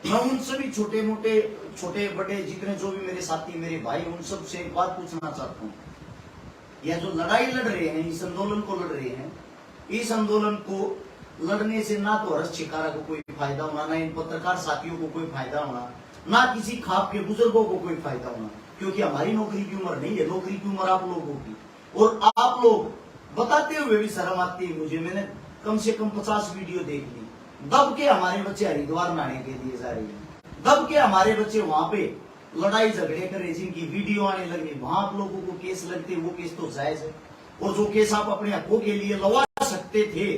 मैं उन सभी छोटे मोटे छोटे बड़े जितने जो भी मेरे साथी मेरे भाई उन सब से एक बात पूछना चाहता हूँ। यह जो लड़ाई लड़ रहे हैं, इस आंदोलन को लड़ रहे हैं, इस आंदोलन को लड़ने से ना तो हर्ष छिकारा को कोई फायदा होना, ना इन पत्रकार साथियों को कोई फायदा होना, ना किसी खाप के बुजुर्गों को कोई फायदा होना, क्योंकि हमारी नौकरी की उम्र नहीं है, नौकरी की उम्र आप लोगों की। और आप लोग बताते हुए भी शर्म आती है मुझे। मैंने कम से कम 50 वीडियो देख ली। दब के हमारे बच्चे हरिद्वार नहाने के लिए जा रहे हैं, दब के हमारे बच्चे वहां पे लड़ाई झगड़े कर रहे, जिनकी वीडियो आने लगी, वहां आप लोगों को केस लगते, वो केस तो जायज है। और जो केस आप अपने हकों के लिए लड़वा सकते थे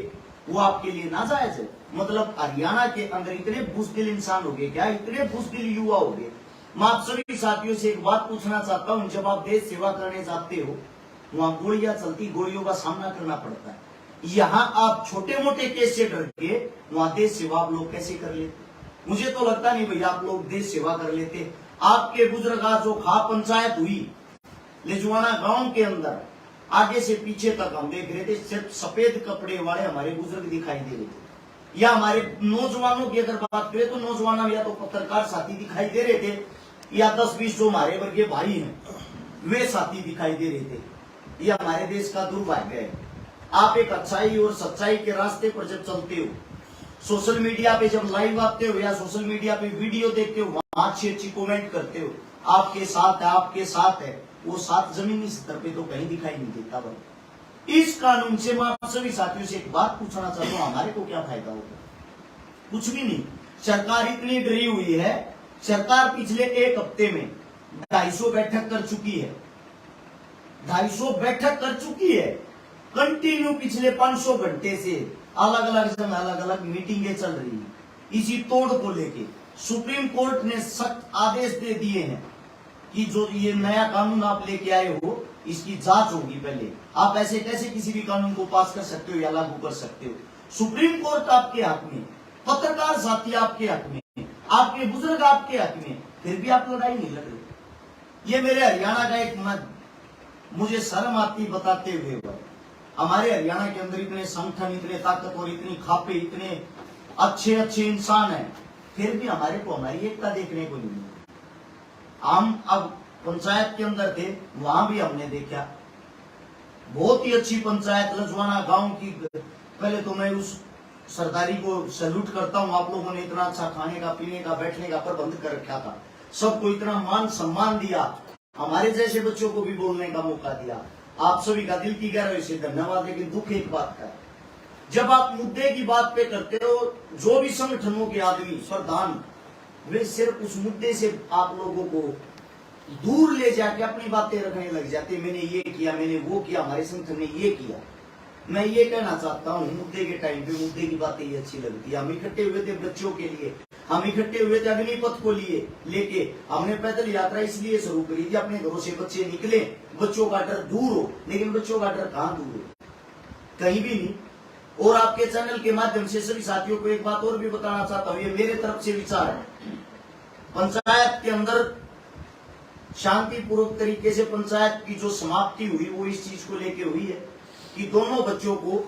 वो आपके लिए नाजायज है। मतलब हरियाणा के अंदर इतने बुज़दिल इंसान हो गए क्या, इतने बुज़दिल युवा हो गए। मैं आप सभी साथियों से एक बात पूछना चाहता हूं, जब आप देश सेवा करने जाते हो वहां गोलियां चलती, गोलियों का सामना करना पड़ता है। यहाँ आप छोटे मोटे केस से डर के वहां देश सेवा आप लोग कैसे कर लेते? मुझे तो लगता नहीं भैया आप लोग देश सेवा कर लेते। आपके बुजुर्ग जो खाप पंचायत हुई लेजुआना गांव के अंदर, आगे से पीछे तक हम देख रहे थे, सिर्फ सफेद कपड़े वाले हमारे बुजुर्ग दिखाई दे रहे थे। या हमारे नौजवानों की अगर बात करें तो नौजवान या तो पत्रकार साथी दिखाई दे रहे थे, या 10-20 जो हमारे वर्गीय भाई हैं वे साथी दिखाई दे रहे थे। यह हमारे देश का दुर्भाग्य है। आप एक अच्छाई और सच्चाई के रास्ते पर जब चलते हो, सोशल मीडिया पे जब लाइव आते हो या सोशल मीडिया पे वीडियो देखते हो, वहां अच्छी अच्छी कमेंट करते हो, आपके साथ है आपके साथ है, वो साथ जमीनी स्तर पे तो कहीं दिखाई नहीं देता। भाई इस कानून से मैं आप सभी साथियों से एक बात पूछना चाहता हूँ, हमारे को क्या फायदा होगा? कुछ भी नहीं। सरकार इतनी डरी हुई है, सरकार पिछले एक हफ्ते में 250 बैठक कर चुकी है, 250 बैठक कर चुकी है। कंटिन्यू पिछले 500 घंटे से अलग अलग जगह अलग अलग मीटिंगें चल रही है इसी तोड़ को लेके। सुप्रीम कोर्ट ने सख्त आदेश दे दिए हैं कि जो ये नया कानून आप लेके आए हो इसकी जांच होगी पहले। आप ऐसे कैसे किसी भी कानून को पास कर सकते हो या लागू कर सकते हो? सुप्रीम कोर्ट आपके हक में, पत्रकार साथी आपके हक में, आपके बुजुर्ग आपके हक में, फिर भी आप लड़ाई नहीं लड़ रहे। ये मेरे हरियाणा का एक मुझे शर्म आती बताते हुए। हमारे हरियाणा के अंदर इतने संगठन, इतने ताकतवर, इतनी खापे, इतने अच्छे अच्छे इंसान हैं, फिर भी हमारे को हमारी एकता देखने को नहीं मिली। हम अब पंचायत के अंदर थे, वहां भी हमने देखा बहुत ही अच्छी पंचायत लजवाना गांव की। पहले तो मैं उस सरदारी को सैल्यूट करता हूं, आप लोगों ने इतना अच्छा खाने का पीने का बैठने का प्रबंध कर रखा था, सबको इतना मान सम्मान दिया, हमारे जैसे बच्चों को भी बोलने का मौका दिया। आप सभी का दिल की गहराई से धन्यवाद। लेकिन दुख एक बात का है, जब आप मुद्दे की बात पे करते हो, जो भी संगठनों के आदमी प्रधान, वे सिर्फ उस मुद्दे से आप लोगों को दूर ले जाके अपनी बातें रखने लग जाते। मैंने ये किया, मैंने वो किया, हमारे संगठन ने ये किया। मैं ये कहना चाहता हूँ, मुद्दे के टाइम पे मुद्दे की बातें ही अच्छी लगती है। हम इकट्ठे हुए थे बच्चों के लिए, हम इकट्ठे हुए थे अग्निपथ को लेके। हमने पैदल यात्रा इसलिए शुरू करी थी, अपने घरों से बच्चे निकले, बच्चों का डर दूर हो। लेकिन बच्चों का डर कहाँ दूर हो? कहीं भी नहीं। और आपके चैनल के माध्यम से सभी साथियों को एक बात और भी बताना चाहता हूँ, ये मेरे तरफ से विचार है। पंचायत के अंदर शांतिपूर्वक तरीके से पंचायत की जो समाप्ति हुई वो इस चीज को लेके हुई है कि दोनों बच्चों को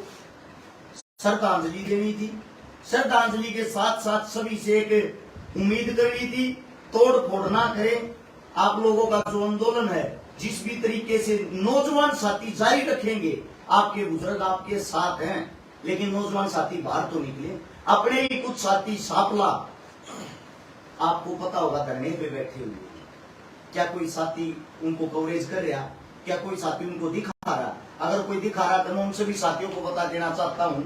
श्रद्धांजलि देनी थी। श्रद्धांजलि के साथ साथ सभी से एक उम्मीद करनी थी, तोड़ फोड़ ना करें। आप लोगों का जो आंदोलन है, जिस भी तरीके से नौजवान साथी जारी रखेंगे, आपके बुजुर्ग आपके साथ हैं, लेकिन नौजवान साथी बाहर तो निकले। अपने ही कुछ साथी सापला, आपको पता होगा, धरने पे बैठे हुए, क्या कोई साथी उनको कवरेज कर रहा? क्या कोई साथी उनको दिखा रहा? अगर कोई दिखा रहा तो मैं उन सभी साथियों को बता देना चाहता हूँ,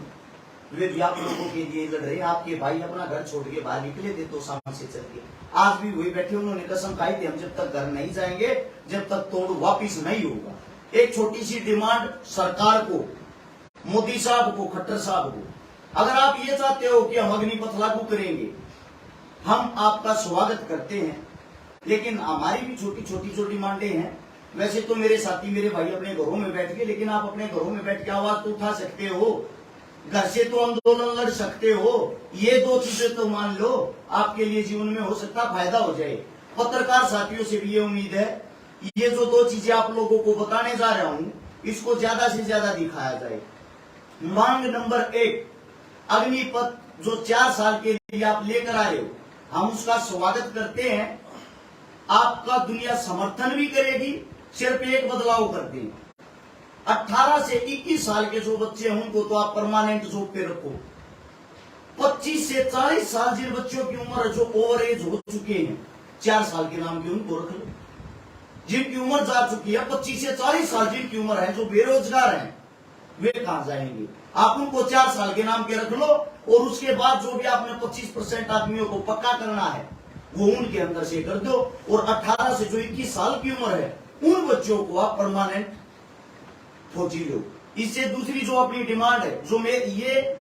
वे भी आप लोगों के लिए लड़ रहे। आपके भाई अपना घर छोड़ के बाहर निकले थे तो सामने से चल के, आज भी वही बैठे, उन्होंने कसम खाई थी हम जब तक घर नहीं जाएंगे, जब तक तोड़ वापिस नहीं होगा। एक छोटी सी डिमांड सरकार को, मोदी साहब को, खट्टर साहब को, अगर आप ये चाहते हो कि हम अग्निपथ लागू करेंगे, हम आपका स्वागत करते हैं, लेकिन हमारी भी छोटी छोटी जो डिमांडें हैं। वैसे तो मेरे साथी मेरे भाई अपने घरों में बैठ गए, लेकिन आप अपने घरों में बैठ के आवाज तो उठा सकते हो, घर से तो आंदोलन लड़ सकते हो। ये दो चीजें तो मान लो, आपके लिए जीवन में हो सकता फायदा हो जाए। पत्रकार साथियों से भी ये उम्मीद है, ये जो दो चीजें आप लोगों को बताने जा रहा हूं, इसको ज्यादा से ज्यादा दिखाया जाए। मांग नंबर 1, अग्निपथ जो 4 साल के लिए आप लेकर आए हो, हम उसका स्वागत करते हैं। आपका दुनिया समर्थन भी करेगी, सिर्फ एक बदलाव करते हैं, 18 से 21 साल के जो बच्चे हैं उनको तो आप परमानेंट जॉब पे रखो। 25 से 40 साल जिन बच्चों की उम्र जो ओवर एज हो चुके हैं, 4 साल के नाम के उनको रख लो। जिनकी उम्र जा चुकी है 25 से 40 साल जिनकी उम्र है, जो बेरोजगार हैं, वे कहां जाएंगे? आप उनको 4 साल के नाम के रख लो और उसके बाद जो भी आपने 25% आदमियों को पक्का करना है वो उनके अंदर से कर दो। और 18 से जो 21 साल की उम्र है उन बच्चों को आप परमानेंट फौजी लो। इससे दूसरी जो अपनी डिमांड है, जो ये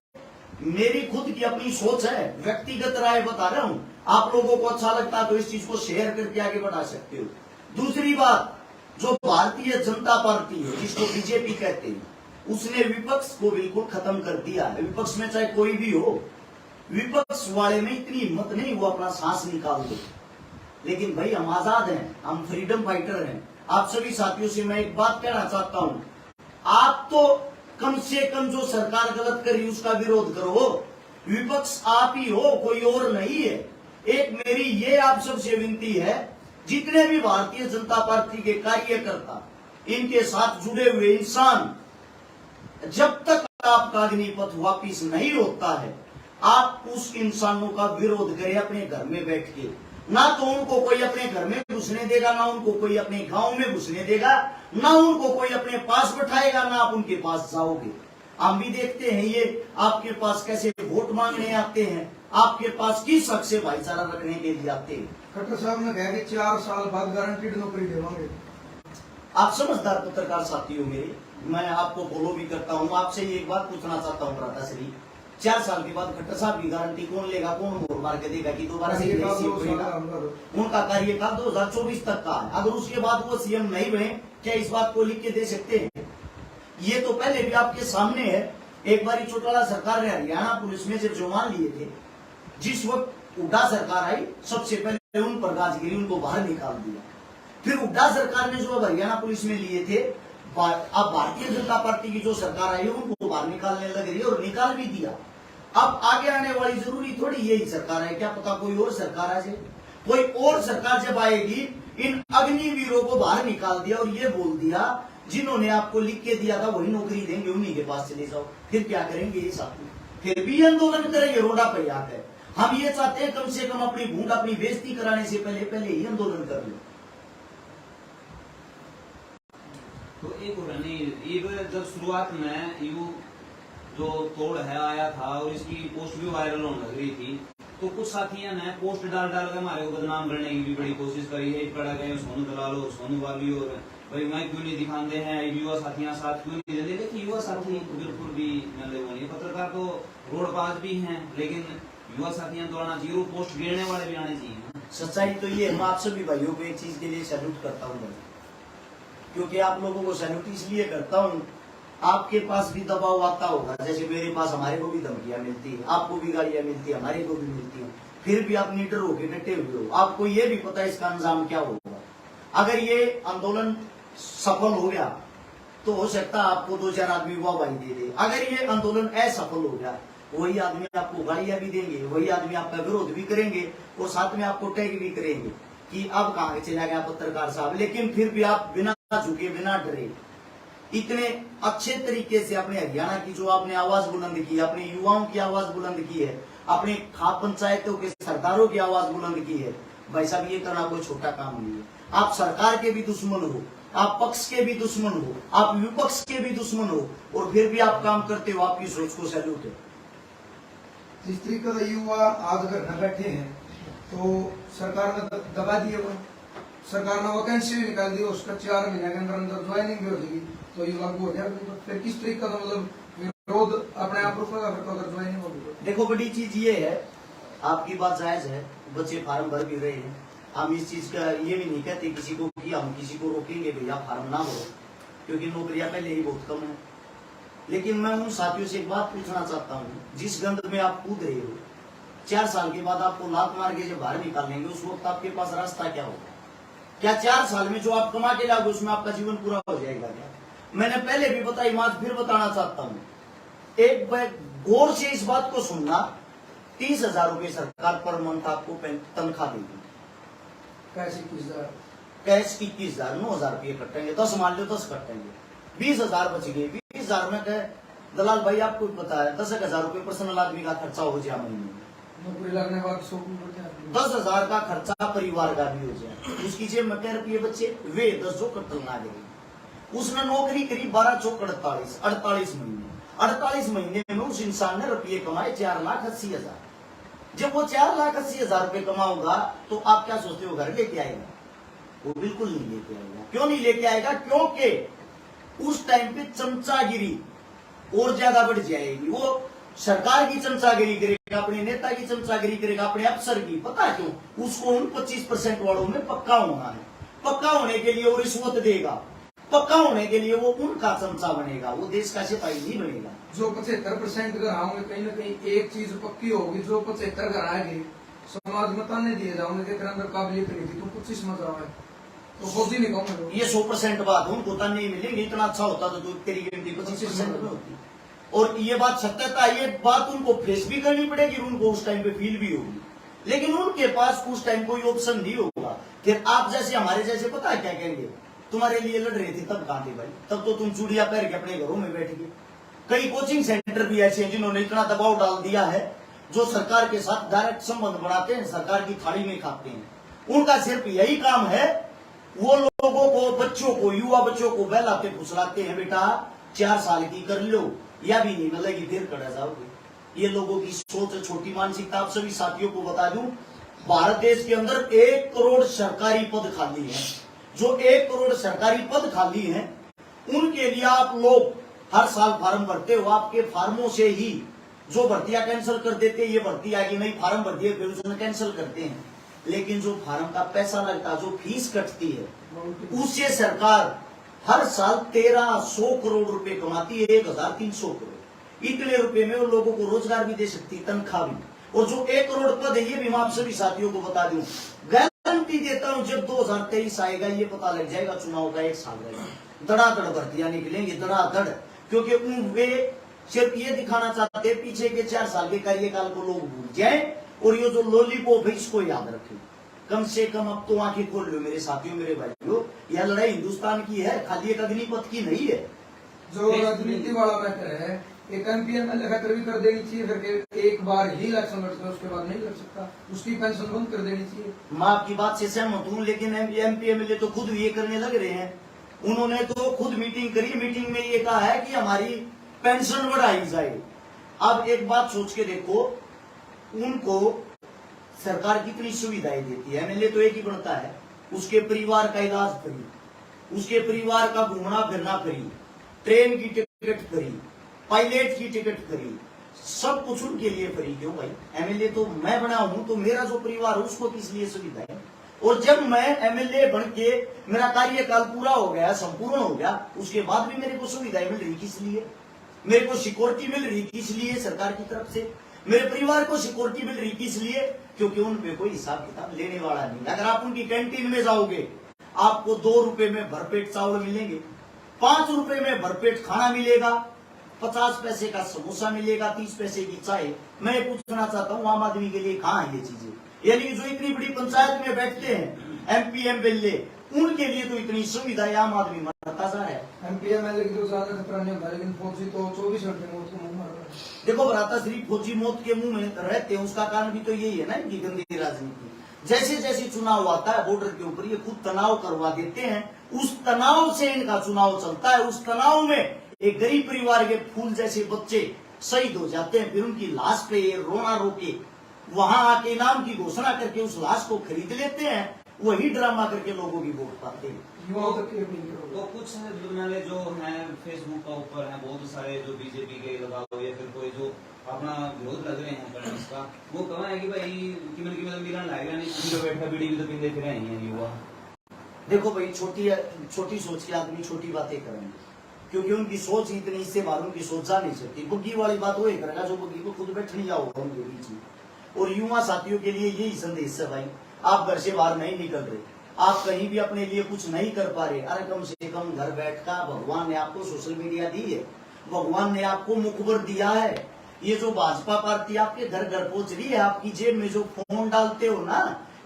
मेरी खुद की अपनी सोच है, व्यक्तिगत राय बता रहा हूं, आप लोगों को अच्छा लगता है तो इस चीज को शेयर करके आगे बढ़ा सकते हो। दूसरी बात, जो भारतीय जनता पार्टी है जिसको बीजेपी कहते हैं, उसने विपक्ष को बिल्कुल खत्म कर दिया है। विपक्ष में चाहे कोई भी हो, विपक्ष वाले में इतनी हिम्मत नहीं वो अपना सांस निकाल दे। लेकिन भाई हम आजाद हैं, हम फ्रीडम फाइटर हैं। आप सभी साथियों से मैं एक बात कहना चाहता हूं, आप तो कम से कम जो सरकार गलत कर रही उसका विरोध करो। विपक्ष आप ही हो, कोई और नहीं है। एक मेरी ये आप सबसे विनती है, जितने भी भारतीय जनता पार्टी के कार्यकर्ता, इनके साथ जुड़े हुए इंसान, जब तक आपका अग्निपथ वापिस नहीं होता है, आप उस इंसानों का विरोध करें अपने घर में बैठ के। ना तो उनको कोई अपने घर में घुसने देगा, ना उनको कोई अपने गांव में घुसने देगा, ना उनको कोई अपने पास बैठाएगा, ना आप उनके पास जाओगे। हम भी देखते हैं ये आपके पास कैसे वोट मांगने आते हैं, आपके पास किस हक से भाईचारा रखने के लिए आते हैं। खट्टर साहब ने कहा कि 4 साल बाद गारंटीड नौकरी देवांगे। आप समझदार पत्रकार साथी हो मेरे, मैं आपको फॉलो भी करता हूँ। आपसे एक बात पूछना चाहता हूँ प्राता श्री, 4 साल के बाद खट्टर साहब की गारंटी कौन लेगा, कौन वोट मार के देगा कि दोबारा से उनका कार्यकाल 2024 तक का है। अगर उसके बाद वो सीएम नहीं बने, क्या इस बात को लिख के दे सकते हैं? ये तो पहले भी आपके सामने है। एक बार चौटाला सरकार ने हरियाणा पुलिस में जब जवान लिए थे, जिस वक्त हुड्डा सरकार आई, सबसे पहले उन पर गाज गिरी, उनको बाहर निकाल दिया। फिर हुड्डा सरकार ने जो अब हरियाणा पुलिस में लिए थे, अब भारतीय जनता पार्टी की जो सरकार आई उनको बाहर निकालने लग रही है और निकाल भी दिया। अब आगे आने वाली जरूरी थोड़ी यही सरकार है, क्या पता कोई और सरकार आ जाए। कोई और सरकार जब आएगी, इन अग्निवीरों को बाहर निकाल दिया और ये बोल दिया जिन्होंने आपको लिख के दिया था वही नौकरी देंगे, उन्हीं के पास चले जाओ। फिर क्या करेंगे ये साथी? फिर भी आंदोलन करेंगे, रोडा पर आकर। हम ये चाहते हैं कम से कम अपनी भूख, अपनी बेइज्जती कराने से पहले ही आंदोलन कर लो। तो एक हो रहा जब शुरुआत में यू जो तोड़ है आया था और इसकी पोस्ट भी वायरल होने लग रही थी, तो कुछ साथियों ने पोस्ट डाल के हमारे को बदनाम करने की भी बड़ी कोशिश करी है। पड़ा गए सोनू दलाल और सोनू वाली और भाई मैं क्यों नहीं दिखाते हैं, युवा साथियां साथ क्यों नहीं देते। देखिए युवा साथी बिल्कुल भी मतलब नहीं, पत्रकार तो रोड पास भी हैं, लेकिन युवा साथियां तो आना चाहिए, पोस्ट गिरने वाले भी आने चाहिए। सच्चाई तो ये, मैं आप सभी भाइयों को एक चीज के लिए सैल्यूट करता हूँ, क्योंकि आप लोगों को सैल्यूट इसलिए करता हूँ, आपके पास भी दबाव आता होगा, जैसे मेरे पास, हमारे को भी धमकियां मिलती है, आपको भी गालियां मिलती है, हमारे को भी मिलती है, फिर भी आप निडर होकर डटे हुए हो। आपको ये भी पता है इसका अंजाम क्या होगा। अगर ये आंदोलन सफल हो गया तो हो सकता है आपको 2-4 आदमी वाहवाही दे दे। अगर ये आंदोलन असफल हो गया, वही आदमी आपको गालियां भी देंगे, वही आदमी आपका विरोध भी करेंगे और साथ में आपको टैग भी करेंगे कि अब कहाँ चला गया पत्रकार साहब। लेकिन फिर भी आप बिना झुके, बिना डरे, इतने अच्छे तरीके से अपने हरियाणा की जो आपने आवाज बुलंद की, अपने युवाओं की आवाज बुलंद की है, अपने खाप पंचायतों के सरदारों की आवाज बुलंद की है। भाई साहब ये करना कोई छोटा काम नहीं है। आप सरकार के भी दुश्मन हो, आप पक्ष के भी दुश्मन हो, आप विपक्ष के भी दुश्मन हो, और फिर भी आप काम करते हो, आपकी सोच को सैल्यूट है। जिस तरीके से युवा आज घर न बैठे हैं, तो सरकार ने दबा दिया, सरकार ने वैकेंसी भी निकाल दी, उसका 4 महीने के अंदर अंदर ज्वाइनिंग भी हो जाएगी, तो ये लागू हो जाएगा। फिर किस तरीके का मतलब विरोध अपने आप रुकेगा अगर ज्वाइनिंग होगी? देखो बड़ी चीज ये है, आपकी बात जायज है, बच्चे फार्म भर भी रहे हैं। हम इस चीज का ये भी नहीं कहते किसी को कि हम किसी को रोकेंगे भैया फार्म ना भरो, क्योंकि नौकरियां पहले ही बहुत कम है। लेकिन मैं उन साथियों से एक बात पूछना चाहता हूँ, जिस गंद में आप कूद रहे हो, 4 साल के बाद आपको लात मार के जब बाहर निकालेंगे, उस वक्त आपके पास रास्ता क्या होगा? क्या 4 साल में जो आप कमा के लाओगे उसमें आपका जीवन पूरा हो जाएगा क्या? मैंने पहले भी बताई, आज फिर बताना चाहता हूँ, एक बार गौर से इस बात को सुनना। 30,000 रुपये सरकार पर मंथ आपको तनख्वाह देगी। कैसे 21,000? कैश 21,000, 9,000 रुपये कटेंगे, 10 मान लो 10 कटेंगे, 20,000 बच गए। 20,000 में कहे दलाल भाई आपको पता है 10,000 रुपये पर्सनल आदमी का खर्चा हो जाए महीने में, नौकरी लगने के बाद 10,000 का खर्चा परिवार का भी हो जाए। उसकी जेब में 10 रुपये बच्चे वे 10 जो कटल ना गए। उसने नौकरी करी 12 चौक 48 महीने, 48 महीने में उस इंसान ने रुपये कमाए 4,80,000। जब वो 4,80,000 रुपये कमाओगा तो आप क्या सोचते हो घर लेके आएगा? वो बिल्कुल नहीं लेके आएगा। क्यों नहीं लेके आएगा? क्योंकि उस टाइम पे चमचागिरी और ज्यादा बढ़ जाएगी। वो सरकार की चमचागिरी करेगा, अपने नेता की चमचागिरी करेगा, अपने अफसर की। पता क्यों? उसको उन 25% वालों में पक्का होना है। पक्का होने के लिए वो रिश्वत देगा, पक्का होने के लिए वो उनका चमचा बनेगा, वो देश का सिपाही नहीं बनेगा। जो 75% घर होंगे कहीं न कहीं एक चीज पक्की होगी, जो 75 घर आएंगे समाज में ताने दिए जाओगे तेरे अंदर काबिलियत नहीं थी, तो 25 मत रहा है तो फौजी नहीं कहूंगा। ये 100% बात उनको ताने नहीं मिलेंगे। इतना अच्छा होता तो तेरी गिनती 25% में होती। और ये बात सत्यता, ये बात उनको फेस भी करनी पड़ेगी, उनको उस टाइम पे फील भी होगी, लेकिन उनके पास उस टाइम कोई ऑप्शन नहीं होगा। फिर आप जैसे हमारे जैसे पता है क्या कहेंगे? तुम्हारे लिए लड़ रहे थे तब कहां थे भाई? तब तो तुम चूड़िया पहन के अपने घरों में बैठ गए। कई कोचिंग सेंटर भी ऐसे हैं जिन्होंने इतना दबाव डाल दिया है, जो सरकार के साथ डायरेक्ट संबंध बनाते हैं, सरकार की थाली में खाते हैं। उनका सिर्फ यही काम है, वो लोगों को, बच्चों को, युवा बच्चों को बहलाते फुसलाते हैं, बेटा 4 साल की कर लो, या भी नहीं मिलेगी फिर कड़ा जाओगे। ये लोगों की सोच छोटी मानसिकता। आप सभी साथियों को बता दूं, भारत देश के अंदर 1 करोड़ सरकारी पद खाली है। जो 1 करोड़ सरकारी पद खाली हैं, उनके लिए आप लोग हर साल फार्म भरते हो। आपके फार्मों से ही जो भर्तियां कैंसिल कर देते हैं, ये भर्ती आगे नहीं, फार्म भर दिए फिर उसने कैंसिल करते हैं। लेकिन जो फार्म का पैसा लगता, जो फीस कटती है, उससे सरकार हर साल 1,300 करोड़ रुपए कमाती है। 1,300 करोड़, इतने रुपए में वो लोगों को रोजगार भी दे सकती है, तनख्वाह भी। और जो 1 करोड़ पद है, ये भी मैं आप सभी साथियों को बता दूं, गारंटी देता हूं जब 2023 आएगा, ये पता लग जाएगा चुनाव का 1 साल रहेगा, धड़ाधड़ भर्तियां निकलेंगी, धड़ाधड़। क्योंकि वे सिर्फ ये दिखाना चाहते हैं पीछे के 4 साल के कार्यकाल को लोग भूल जाए, और ये जो लॉलीपॉप है इसको याद रखें। कम से कम अब तो आंखें खोल लो मेरे साथियों, मेरे भाइयों, यह लड़ाई हिंदुस्तान की है, खाली एक अग्निपथ की नहीं है। जो राजनीति वाला मैटर है, एक एमपीएम में लगातार भी कर देनी चाहिए, फिर एक बार ही इलेक्शन लड़ता है, उसके बाद नहीं लड़ सकता, उसकी पेंशन बंद कर देनी चाहिए। मैं आपकी बात से सहमत हूँ, लेकिन एमपीएमएलए तो खुद ये करने लग रहे हैं। उन्होंने तो खुद मीटिंग करी, मीटिंग में ये कहा है कि हमारी पेंशन बढ़ाई जाए। अब एक बात सोच के देखो, उनको सरकार कितनी सुविधाएं देती है। एमएलए तो एक ही बनता है, उसके परिवार का इलाज फ्री, उसके परिवार का घूमना फिरना फ्री, ट्रेन की टिकट फ्री, पायलट की टिकट फ्री, सब कुछ उनके लिए फ्री। क्यों भाई? एमएलए तो मैं बना हूं, तो मेरा जो परिवार है उसको किस लिए सुविधा है? और जब मैं एमएलए बन के मेरा कार्यकाल पूरा हो गया, संपूर्ण हो गया, उसके बाद भी मेरे को सुविधाएं मिल रही किस लिए? मेरे को सिक्योरिटी मिल रही किस लिए? सरकार की तरफ से। मेरे परिवार को सिक्योरिटी मिल रही किस लिए? क्योंकि उन पे कोई हिसाब किताब लेने वाला नहीं। अगर आप उनकी कैंटीन में जाओगे, आपको 2 रुपए में भरपेट चावल मिलेंगे, 5 रुपए में भरपेट खाना मिलेगा, 50 पैसे का समोसा मिलेगा, 30 पैसे की चाय। मैं पूछना चाहता हूँ, आम आदमी के लिए कहाँ है ये चीजें? यानी जो इतनी बड़ी पंचायत में बैठते हैं एमपी एमएलए, उनके लिए तो इतनी सुविधाएं आम आदमी मरता जा रहा है। एमपीएमएलए की तो ज्यादा खतरा नहीं होता, लेकिन फौजी तो 24 घंटे मौत के मुंह मार रहा है। देखो भ्राता श्री, फौजी मौत के मुंह में रहते हैं, उसका कारण भी तो यही है ना, इनकी गंदी राजनीति। जैसे जैसे चुनाव आता है बॉर्डर के ऊपर, ये खुद तनाव करवा देते हैं, उस तनाव से इनका चुनाव चलता है। उस तनाव में एक गरीब परिवार के फूल जैसे बच्चे शहीद हो जाते हैं, फिर उनकी लाश पे ये रोना रोके वहां आके इनाम की घोषणा करके उस लाश को खरीद लेते हैं, वही ड्रामा करके लोगों की वोट पाते हैं। तो कुछ मैंने जो है फेसबुक का ऊपर है बहुत सारे जो बीजेपी के लगाओ या फिर कोई जो अपना विरोध लग रहे हैं गणेश का, वो कहा है कि भाई कि मतलब मिलन लाएगा नहीं, बैठा बीड़ी भी तो पीते फिर हैं युवा। देखो भाई, छोटी सोच के आदमी छोटी बातें करेंगे, क्योंकि उनकी सोच इतनी, इससे बाहर उनकी सोच जा नहीं सकती। बुग्गी वाली बात वो करेगा जो बुग्गी को खुद बैठ नहीं जाओगा उनके बीच में। और युवा साथियों के लिए यही संदेश है भाई, आप घर से बाहर नहीं निकल रहे, आप कहीं भी अपने लिए कुछ नहीं कर पा रहे, अरे कम से कम घर बैठकर भगवान ने आपको सोशल मीडिया दी है, भगवान ने आपको मुखबर दिया है, ये जो भाजपा पार्टी आपके घर घर पहुंच रही है, आपकी जेब में जो फोन डालते हो ना,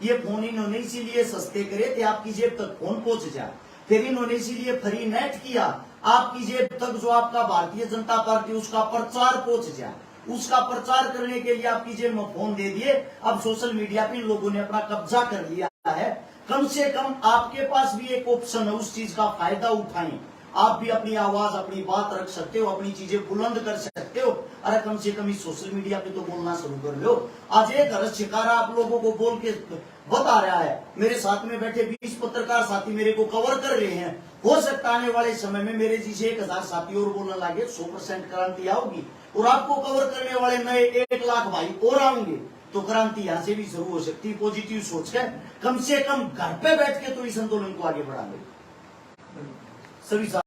ये फोन इन्होंने इसीलिए सस्ते करे थे आपकी जेब तक फोन पहुंच जाए। फिर इन्होंने इसीलिए फ्री नेट किया, आपकी जेब तक जो आपका भारतीय जनता पार्टी उसका प्रचार पहुंच जाए। उसका प्रचार करने के लिए आपकी जेब में फोन दे दिए। अब सोशल मीडिया पे इन लोगों ने अपना कब्जा कर लिया है। कम से कम आपके पास भी एक ऑप्शन है, उस चीज का फायदा उठाएं। आप भी अपनी आवाज, अपनी बात रख सकते हो, अपनी चीजें बुलंद कर सकते हो। अरे कम से कम इस सोशल मीडिया पे तो बोलना शुरू कर लो। आज एक हर्ष शिकारा आप लोगों को बोल के बता रहा है, मेरे साथ में बैठे 20 पत्रकार साथी मेरे को कवर कर रहे हैं। हो सकता आने वाले समय में मेरे जैसे 1000 साथी और बोलने लगे, 100% क्रांति आओगी और आपको कवर करने वाले नए 1 लाख भाई और आएंगे। तो क्रांति यहाँ से भी शुरू हो सकती है। पॉजिटिव सोच है, कम से कम घर पे बैठ के तो इस आंदोलन को आगे बढ़ा ले सभी।